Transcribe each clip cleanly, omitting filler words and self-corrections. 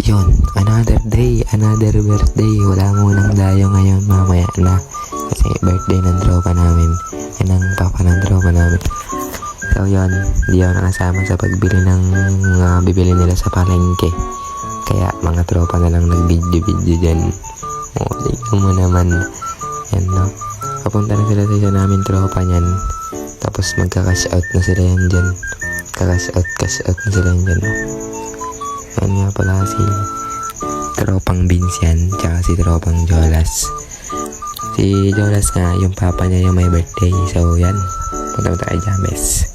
yun, another day, another birthday. Wala munang dayo ngayon, mamaya na. Kasi birthday ng tropa namin. Yan ang papa ng tropa namin. So yun, hindi ako nakasama sa pagbili ng bibili nila sa palengke. Kaya mga tropa na lang nag-video dyan. O, tingnan mo naman. Yan no. Papunta na sila sa isa namin tropa niyan. Tapos magka-cash out na sila yan dyan. Cash out na sila yan dyan no. Yan nga pala si tropang Vince yan, tsaka si tropang Jolas. Si Jolas nga, yung papa niya yung may birthday. So yan, punta kay James.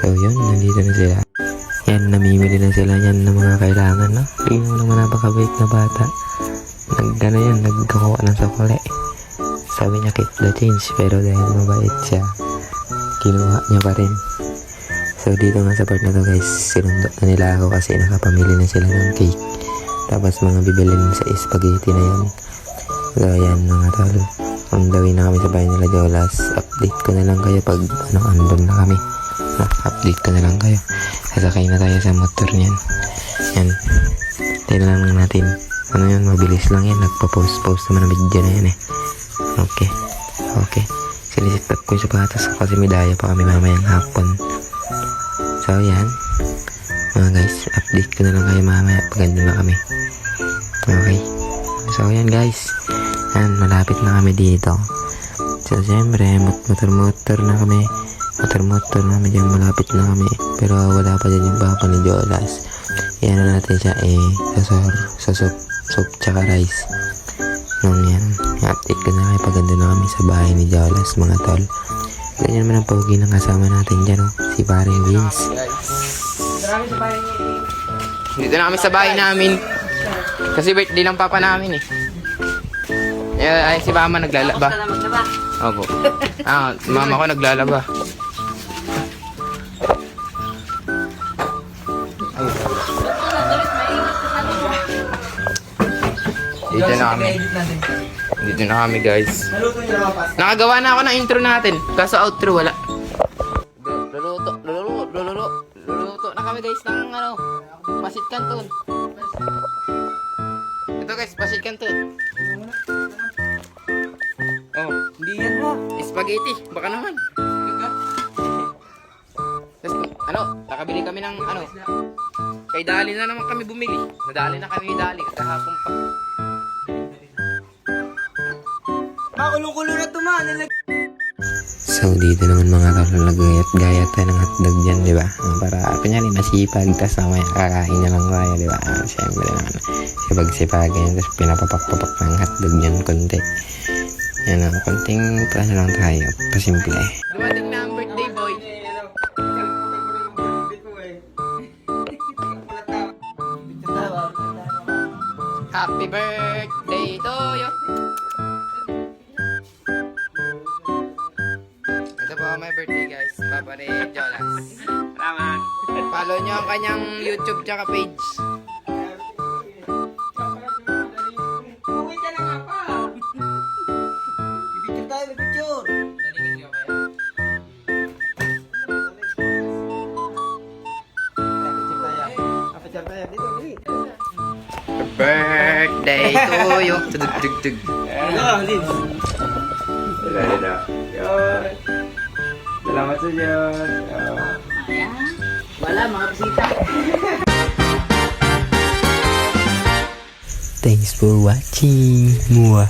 So yun, nandito na sila. Yan, namimili na sila yan ng mga kailangan, no? Tingnan mo naman napakabait na bata. Nagkakuha ng sukle. Sabi niya keep the change, pero dahil mabait siya, kinuha niya pa rin. So dito nga sa part na to guys, sinundo na nila ako kasi nakapamili na sila ng cake. Tapos mga bibilin sa spaghetti na yan. So ayan mga tol, ang gawin na kami sa bahay nila Jolas. Update ko na lang kayo pag andun na kami. Update ko na lang kayo. Sasakay na tayo sa motor niyan. Yan, tayo na lang natin. Ano yun, mabilis lang yan. Nagpa-post naman ang video na yan eh. Okay. Sinisit up ko yung sapatos kasi may daya pa kami mamayang hapon. So yan mga guys, update ko na lang kayo mamaya pag andun na kami. Okay, so yan guys, yan, malapit na kami dito. So siyempre motor na kami. Motor namin dyan, malapit na kami. Pero wala pa dyan yung papa ni Jolas. Yan na natin siya sa soup tsaka rice. Yan, update ko na kayo pag andun na kami sa bahay ni Jolas mga tol. Ganyan naman ang pogi ng kasama natin dyan, oh. Si paring Vince. Dito na kami sa bahay namin. Kasi birthday ng papa namin eh. Ay, si mama naglalaba. Opo. Mama ko naglalaba. Dito na kami guys. Nakagawa na ako ng intro natin. Kaso outro wala. Luluto na kami guys ng pasit canton. Ito guys, pasit canton. Oh, hindi yan mo. Spaghetti, baka naman. Tapos, nakabili kami ng kay Dali na naman kami bumili. Nadali na kami Dali kahapon pa. Makulong-kulo na tumaan. So dito naman mga tol, nagayat tayo ng hotdog dyan, di ba? Para kunyari masipag, tas mamaya kakain na lang tayo, di ba? Siyempre naman, sipag-sipag yan, tas pinapapak-papak ng hotdog dyan konti. Yan o, konting plano lang tayo, pasimple. Dumating na ang birthday boy. Happy birthday to you. My birthday guys, Papa ni Jolas. Salamat. Follow nyo ang kanyang YouTube tsaka page. Uwi ka na nga pa. Pipicture tayo, pipicture. Birthday to you. Tug. Salamat sa Diyos. Wala, mga bisita. Thanks for watching. Mua.